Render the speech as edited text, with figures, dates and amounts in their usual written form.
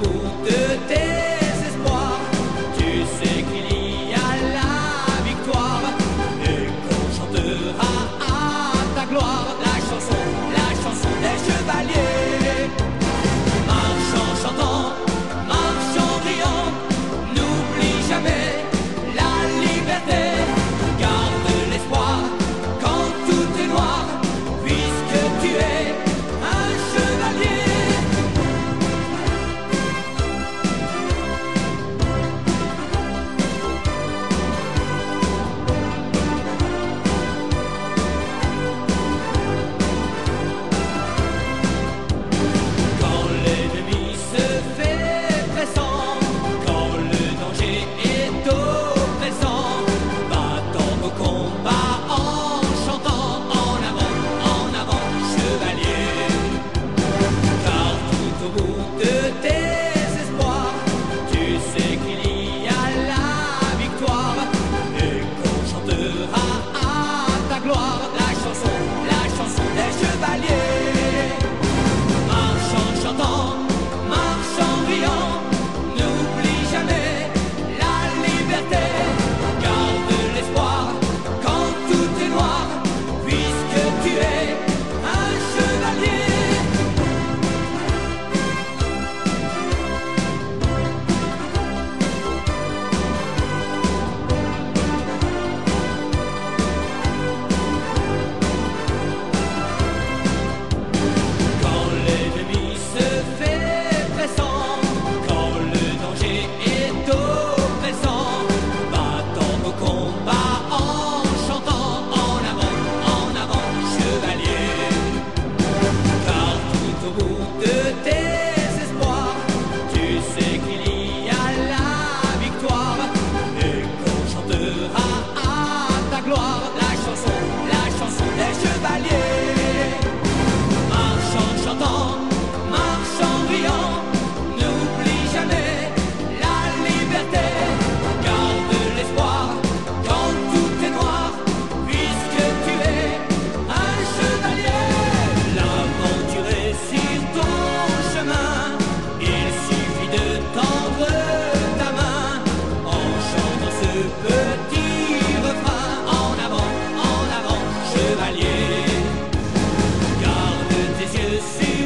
au bout de tes espoirs, tu sais qu'il y a la victoire et qu'on chantera à ta gloire la chanson des chevaliers. Marche en chantant, marche en riant, n'oublie jamais la liberté, garde l'espoir quand tout est noir, puisque tu es un chevalier. Quand l'ennemi se fait pressant, quand le danger est oppressant, battons nos combats en chantant en avant, chevalier. Car tout au bout de tes espoirs, tu sais qu'il y a la victoire et qu'on chantera à ta gloire la chanson des chevaliers. Marche en chantant, marche en riant, n'oublie jamais la liberté, garde l'espoir quand tout est noir, puisque tu es un chevalier. Quand l'ennemi se fait pressant, quand le danger est oppressant, battons nos combats en chantant en avant, chevalier. Car tout au bout de tes espoirs, tu sais qu'il y a la victoire et qu'on chantera à ta gloire la chanson des chevaliers. Marche en chantant, marche en riant, n'oublie jamais la liberté, garde l'espoir quand tout est noir, puisque tu es un chevalier. L'aventure est sur ton chemin, il suffit de tendre ta main en chantant ce petit refrain en avant, chevalier. Garde tes yeux sur